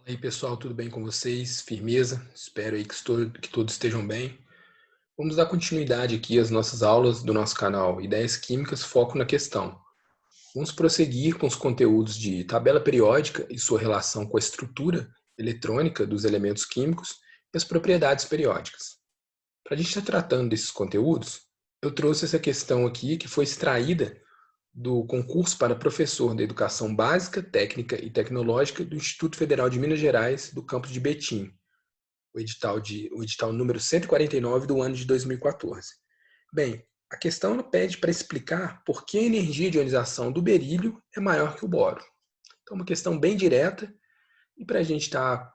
E aí, pessoal, tudo bem com vocês? Firmeza? Espero aí que todos estejam bem. Vamos dar continuidade aqui às nossas aulas do nosso canal Ideias Químicas Foco na Questão. Vamos prosseguir com os conteúdos de tabela periódica e sua relação com a estrutura eletrônica dos elementos químicos e as propriedades periódicas. Para a gente estar tratando desses conteúdos, eu trouxe essa questão aqui que foi extraída do concurso para professor da Educação Básica, Técnica e Tecnológica do Instituto Federal de Minas Gerais, do campus de Betim, o edital número 149 do ano de 2014. Bem, a questão ela pede para explicar por que a energia de ionização do berílio é maior que o boro. Então, uma questão bem direta, e para a gente estar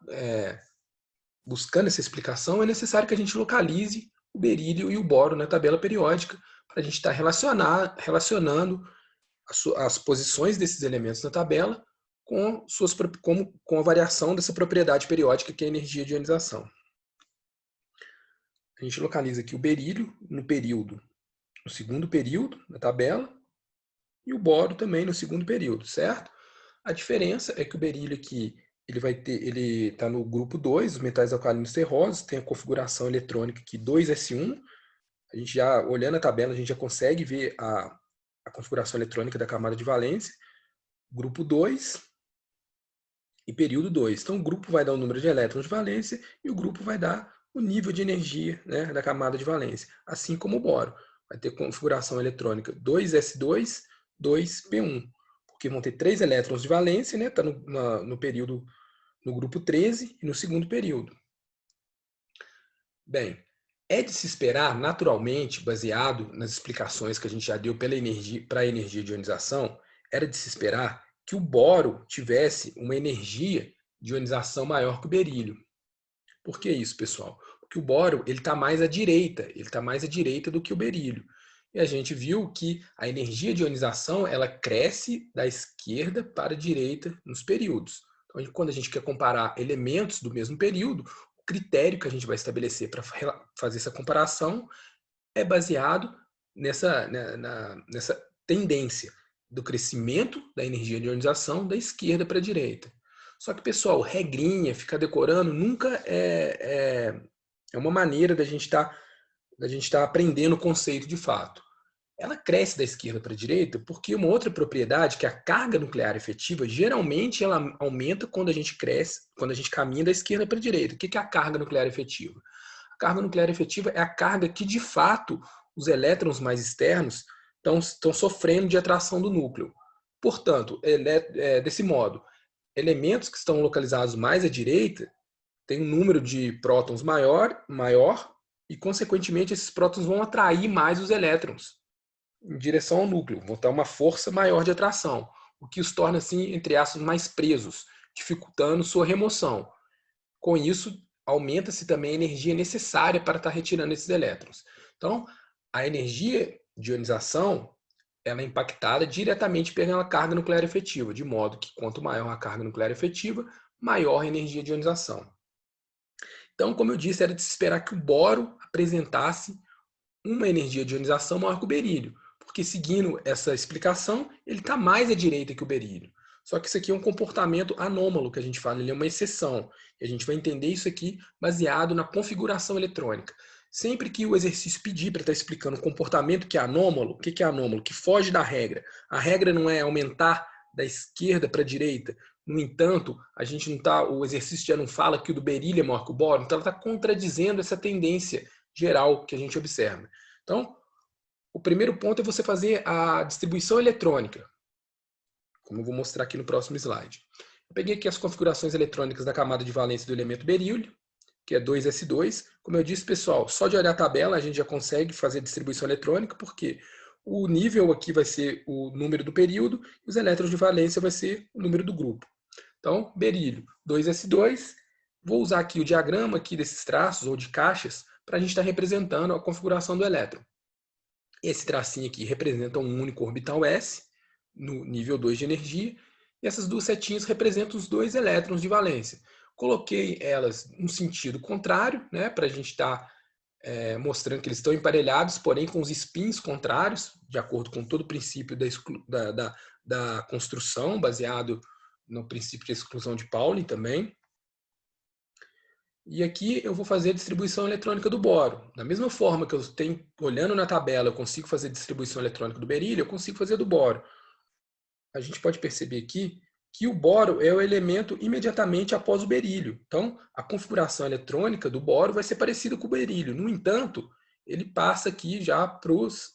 buscando essa explicação, é necessário que a gente localize o berílio e o boro na tabela periódica, para a gente estar relacionando as posições desses elementos na tabela com a variação dessa propriedade periódica que é a energia de ionização. A gente localiza aqui o berílio no segundo período na tabela e o boro também no segundo período, certo? A diferença é que o berílio aqui ele está no grupo 2, os metais alcalinos terrosos, tem a configuração eletrônica aqui 2s1. A gente já, olhando a tabela, a gente já consegue ver a configuração eletrônica da camada de valência. Grupo 2 e período 2. Então, o grupo vai dar o número de elétrons de valência e o grupo vai dar o nível de energia, né, da camada de valência, assim como o boro. Vai ter configuração eletrônica 2s2, 2p1, porque vão ter 3 elétrons de valência, né, tá no período, no grupo 13 e no segundo período. Bem, é de se esperar, naturalmente, baseado nas explicações que a gente já deu para a energia de ionização, era de se esperar que o boro tivesse uma energia de ionização maior que o berílio. Por que isso, pessoal? Porque o boro está mais à direita, ele está mais à direita do que o berílio. E a gente viu que a energia de ionização ela cresce da esquerda para a direita nos períodos. Então, quando a gente quer comparar elementos do mesmo período, o critério que a gente vai estabelecer para fazer essa comparação é baseado nessa tendência do crescimento da energia de ionização da esquerda para a direita. Só que, pessoal, regrinha, ficar decorando, nunca é uma maneira da gente tá aprendendo o conceito de fato. Ela cresce da esquerda para a direita porque uma outra propriedade, que é a carga nuclear efetiva, geralmente ela aumenta quando a gente cresce, quando a gente caminha da esquerda para a direita. O que é a carga nuclear efetiva? A carga nuclear efetiva é a carga que, de fato, os elétrons mais externos estão sofrendo de atração do núcleo. Portanto, desse modo, elementos que estão localizados mais à direita têm um número de prótons maior e, consequentemente, esses prótons vão atrair mais os elétrons em direção ao núcleo, vão ter uma força maior de atração, o que os torna, assim, entre aspas, mais presos, dificultando sua remoção. Com isso, aumenta-se também a energia necessária para estar retirando esses elétrons. Então, a energia de ionização ela é impactada diretamente pela carga nuclear efetiva, de modo que quanto maior a carga nuclear efetiva, maior a energia de ionização. Então, como eu disse, era de se esperar que o boro apresentasse uma energia de ionização maior que o berílio, porque seguindo essa explicação, ele está mais à direita que o berílio. Só que isso aqui é um comportamento anômalo que a gente fala, ele é uma exceção. E a gente vai entender isso aqui baseado na configuração eletrônica. Sempre que o exercício pedir para estar explicando um comportamento que é anômalo, o que é anômalo? Que foge da regra. A regra não é aumentar da esquerda para a direita. No entanto, a gente não tá, o exercício já não fala que o do berílio é maior que o boro, então ela está contradizendo essa tendência geral que a gente observa. Então, o primeiro ponto é você fazer a distribuição eletrônica, como eu vou mostrar aqui no próximo slide. Eu peguei aqui as configurações eletrônicas da camada de valência do elemento berílio, que é 2s2. Como eu disse, pessoal, só de olhar a tabela a gente já consegue fazer a distribuição eletrônica, porque o nível aqui vai ser o número do período e os elétrons de valência vai ser o número do grupo. Então, berílio, 2s2. Vou usar aqui o diagrama aqui desses traços ou de caixas para a gente estar representando a configuração do elétron. Esse tracinho aqui representa um único orbital s, no nível 2 de energia, e essas duas setinhas representam os dois elétrons de valência. Coloquei elas no sentido contrário, né, para a gente estar mostrando que eles estão emparelhados, porém com os spins contrários, de acordo com todo o princípio da construção, baseado no princípio de exclusão de Pauling também. E aqui eu vou fazer a distribuição eletrônica do boro. Da mesma forma que eu tenho, olhando na tabela, eu consigo fazer a distribuição eletrônica do berílio, eu consigo fazer do boro. A gente pode perceber aqui que o boro é o elemento imediatamente após o berílio. Então, a configuração eletrônica do boro vai ser parecida com o berílio. No entanto, ele passa aqui já para os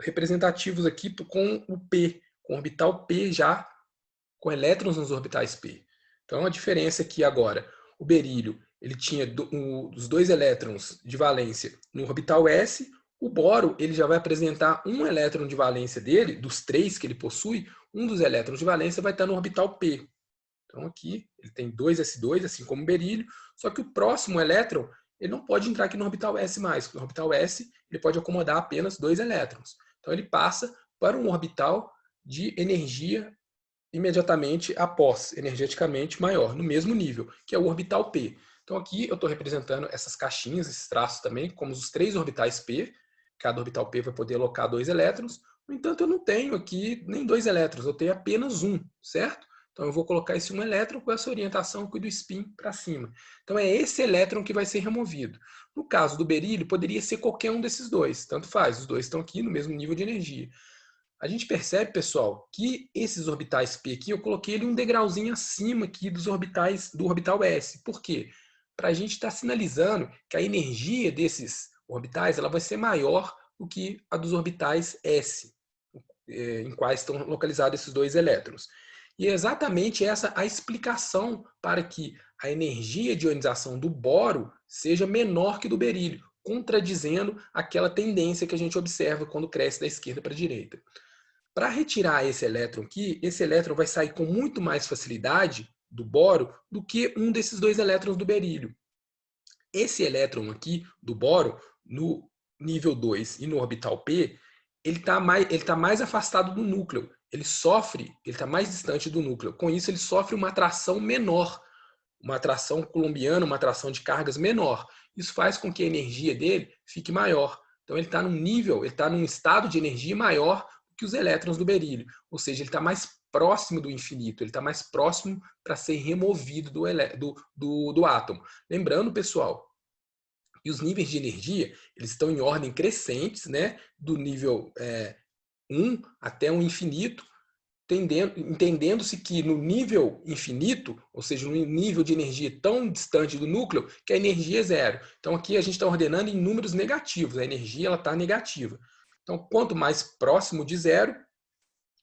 representativos aqui com o P, com o orbital P já com elétrons nos orbitais P. Então, a diferença aqui agora, o berílio ele tinha os dois elétrons de valência no orbital S, o boro ele já vai apresentar um elétron de valência dele, dos três que ele possui, um dos elétrons de valência vai estar no orbital P. Então aqui ele tem 2s2, assim como o berílio, só que o próximo elétron ele não pode entrar aqui no orbital S mais, porque no orbital S ele pode acomodar apenas dois elétrons. Então ele passa para um orbital de energia imediatamente após, energeticamente maior, no mesmo nível, que é o orbital P. Então aqui eu estou representando essas caixinhas, esses traços também, como os três orbitais P. Cada orbital P vai poder alocar dois elétrons. No entanto, eu não tenho aqui nem dois elétrons, eu tenho apenas um, certo? Então eu vou colocar esse um elétron com essa orientação aqui do spin para cima. Então é esse elétron que vai ser removido. No caso do berílio, poderia ser qualquer um desses dois, tanto faz, os dois estão aqui no mesmo nível de energia. A gente percebe, pessoal, que esses orbitais P aqui, eu coloquei ele um degrauzinho acima aqui dos orbitais do orbital S. Por quê? Para a gente estar sinalizando que a energia desses orbitais ela vai ser maior do que a dos orbitais S, em quais estão localizados esses dois elétrons. E é exatamente essa a explicação para que a energia de ionização do boro seja menor que do berílio, contradizendo aquela tendência que a gente observa quando cresce da esquerda para a direita. Para retirar esse elétron aqui, esse elétron vai sair com muito mais facilidade do boro do que um desses dois elétrons do berílio. Esse elétron aqui do boro, no nível 2 e no orbital P, ele tá mais afastado do núcleo. Ele está mais distante do núcleo. Com isso, ele sofre uma atração menor, uma atração coulombiana, uma atração de cargas menor. Isso faz com que a energia dele fique maior. Então ele está num nível, ele está num estado de energia maior que os elétrons do berílio. Ou seja, ele está mais próximo do infinito, ele está mais próximo para ser removido do átomo. Lembrando, pessoal, que os níveis de energia eles estão em ordem crescentes, né? Do nível 1 até o infinito, entendendo-se que no nível infinito, ou seja, no nível de energia tão distante do núcleo, que a energia é zero. Então aqui a gente está ordenando em números negativos, a energia está negativa. Então quanto mais próximo de zero,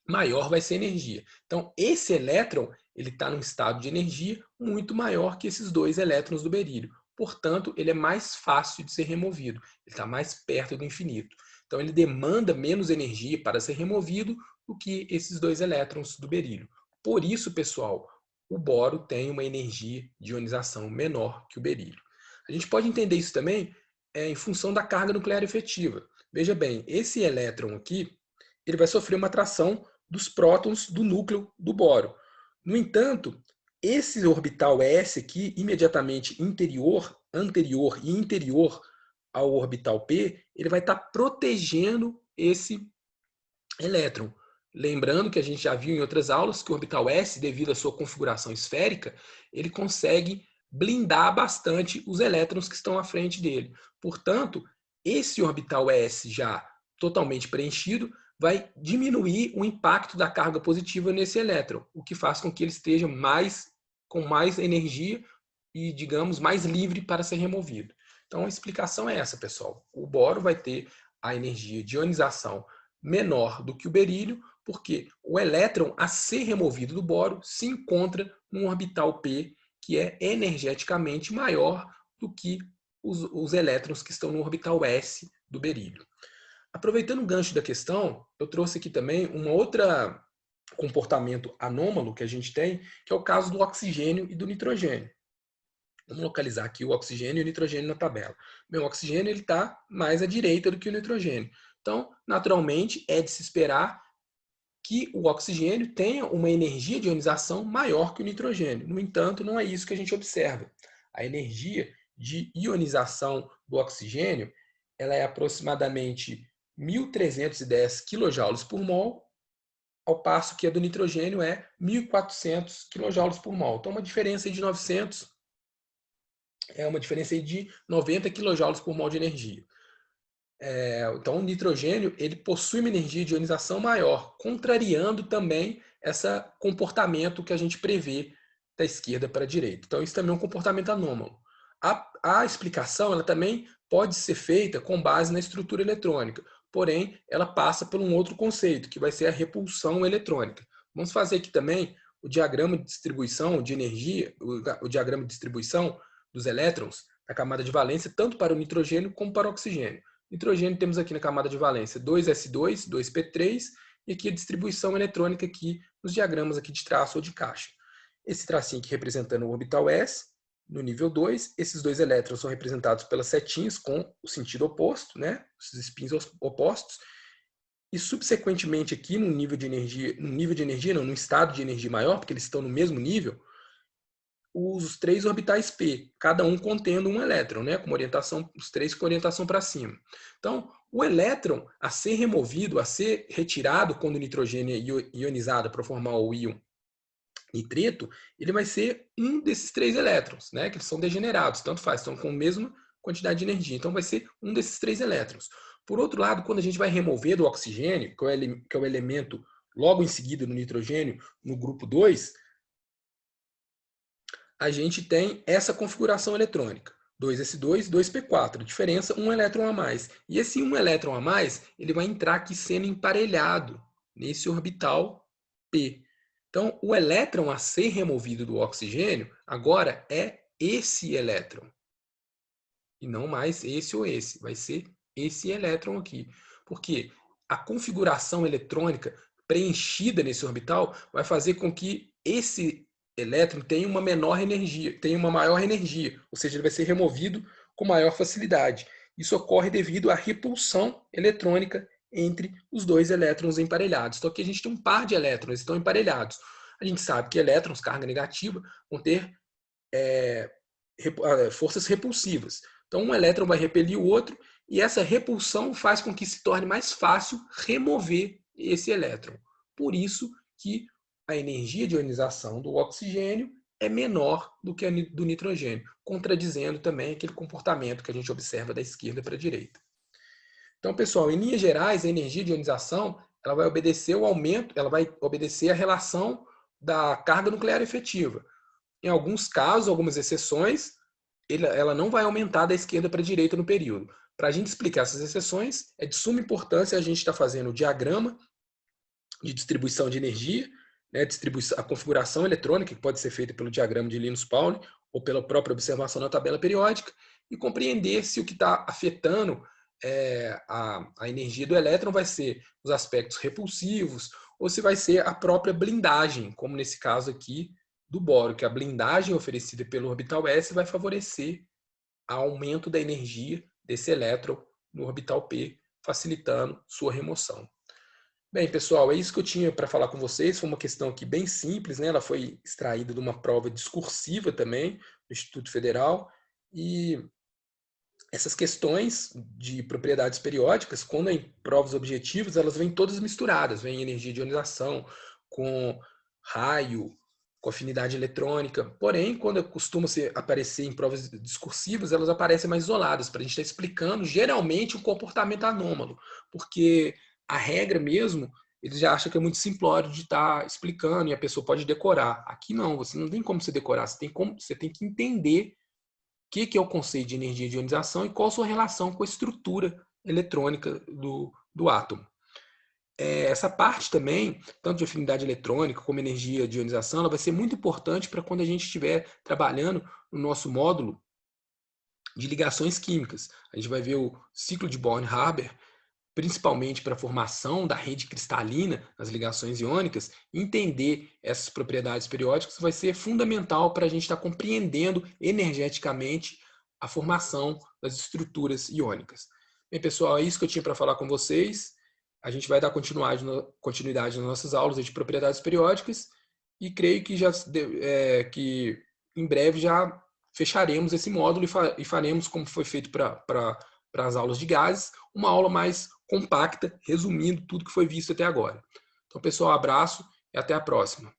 maior vai ser a energia. Então esse elétron ele está num estado de energia muito maior que esses dois elétrons do berílio. Portanto, ele é mais fácil de ser removido, ele está mais perto do infinito. Então ele demanda menos energia para ser removido do que esses dois elétrons do berílio. Por isso, pessoal, o boro tem uma energia de ionização menor que o berílio. A gente pode entender isso também em função da carga nuclear efetiva. Veja bem, esse elétron aqui ele vai sofrer uma atração dos prótons do núcleo do boro. No entanto, esse orbital S aqui, imediatamente anterior e interior ao orbital P, ele vai estar protegendo esse elétron. Lembrando que a gente já viu em outras aulas que o orbital S, devido à sua configuração esférica, ele consegue blindar bastante os elétrons que estão à frente dele. Portanto, esse orbital S já totalmente preenchido vai diminuir o impacto da carga positiva nesse elétron, o que faz com que ele esteja com mais energia e, digamos, mais livre para ser removido. Então, a explicação é essa, pessoal. O boro vai ter a energia de ionização menor do que o berílio, porque o elétron a ser removido do boro se encontra num orbital P que é energeticamente maior do que os elétrons que estão no orbital S do berílio. Aproveitando o gancho da questão, eu trouxe aqui também um outro comportamento anômalo que a gente tem, que é o caso do oxigênio e do nitrogênio. Vamos localizar aqui o oxigênio e o nitrogênio na tabela. O oxigênio está mais à direita do que o nitrogênio. Então, naturalmente, é de se esperar que o oxigênio tenha uma energia de ionização maior que o nitrogênio. No entanto, não é isso que a gente observa. A energia de ionização do oxigênio ela é aproximadamente 1.310 kJ por mol, ao passo que a do nitrogênio é 1.400 kJ por mol. Então, uma diferença de 900 É uma diferença aí de 90 kJ por mol de energia. Então, o nitrogênio ele possui uma energia de ionização maior, contrariando também esse comportamento que a gente prevê da esquerda para a direita. Então, isso também é um comportamento anômalo. A explicação ela também pode ser feita com base na estrutura eletrônica, porém, ela passa por um outro conceito, que vai ser a repulsão eletrônica. Vamos fazer aqui também o diagrama de distribuição de energia, o diagrama de distribuição dos elétrons da camada de valência, tanto para o nitrogênio como para o oxigênio. Nitrogênio temos aqui na camada de valência 2s2, 2p3, e aqui a distribuição eletrônica aqui nos diagramas aqui de traço ou de caixa. Esse tracinho aqui representando o orbital S, no nível 2, esses dois elétrons são representados pelas setinhas com o sentido oposto, né? Os spins opostos, e subsequentemente aqui no nível de energia, não, no estado de energia maior, porque eles estão no mesmo nível, os três orbitais p, cada um contendo um elétron, né, com orientação, os três com orientação para cima. Então, o elétron a ser removido, a ser retirado quando o nitrogênio é ionizado para formar o íon nitreto, ele vai ser um desses três elétrons, né, que eles são degenerados, tanto faz, estão com a mesma quantidade de energia. Então, vai ser um desses três elétrons. Por outro lado, quando a gente vai remover do oxigênio, que é o elemento logo em seguida do nitrogênio, no grupo 2, a gente tem essa configuração eletrônica. 2s2, 2p4. Diferença, um elétron a mais. E esse um elétron a mais, ele vai entrar aqui sendo emparelhado nesse orbital p. Então, o elétron a ser removido do oxigênio, agora é esse elétron. E não mais esse ou esse. Vai ser esse elétron aqui. Porque a configuração eletrônica preenchida nesse orbital vai fazer com que esse elétron tenha uma menor energia, tenha uma maior energia, ou seja, ele vai ser removido com maior facilidade. Isso ocorre devido à repulsão eletrônica entre os dois elétrons emparelhados. Então aqui a gente tem um par de elétrons, estão emparelhados. A gente sabe que elétrons, carga negativa, vão ter forças repulsivas. Então um elétron vai repelir o outro e essa repulsão faz com que se torne mais fácil remover esse elétron. Por isso que a energia de ionização do oxigênio é menor do que a do nitrogênio, contradizendo também aquele comportamento que a gente observa da esquerda para a direita. Então, pessoal, em linhas gerais, a energia de ionização ela vai obedecer o aumento, ela vai obedecer a relação da carga nuclear efetiva. Em alguns casos, algumas exceções, ela não vai aumentar da esquerda para a direita no período. Para a gente explicar essas exceções, é de suma importância a gente estar fazendo o diagrama de distribuição de energia, né, a configuração eletrônica, que pode ser feita pelo diagrama de Linus-Pauling ou pela própria observação na tabela periódica, e compreender se o que está afetando a energia do elétron vai ser os aspectos repulsivos ou se vai ser a própria blindagem, como nesse caso aqui do boro, que a blindagem oferecida pelo orbital S vai favorecer o aumento da energia desse elétron no orbital P, facilitando sua remoção. Bem, pessoal, é isso que eu tinha para falar com vocês. Foi uma questão aqui bem simples, né? Ela foi extraída de uma prova discursiva também, do Instituto Federal. E essas questões de propriedades periódicas, quando em provas objetivas, elas vêm todas misturadas. Vem energia de ionização com raio, com afinidade eletrônica. Porém, quando costuma aparecer em provas discursivas, elas aparecem mais isoladas, para a gente estar explicando, geralmente, um comportamento anômalo. Porque a regra mesmo, eles já acham que é muito simplório de estar explicando e a pessoa pode decorar. Aqui não, você não tem como você decorar, você tem que entender o que é o conceito de energia de ionização e qual a sua relação com a estrutura eletrônica do átomo. Essa parte também, tanto de afinidade eletrônica como energia de ionização, ela vai ser muito importante para quando a gente estiver trabalhando no nosso módulo de ligações químicas. A gente vai ver o ciclo de Born-Haber, principalmente para a formação da rede cristalina nas ligações iônicas. Entender essas propriedades periódicas vai ser fundamental para a gente estar compreendendo energeticamente a formação das estruturas iônicas. Bem, pessoal, é isso que eu tinha para falar com vocês. A gente vai dar continuidade nas nossas aulas de propriedades periódicas e creio que, que em breve já fecharemos esse módulo e faremos, como foi feito para as aulas de gases, uma aula mais compacta, resumindo tudo que foi visto até agora. Então, pessoal, abraço e até a próxima.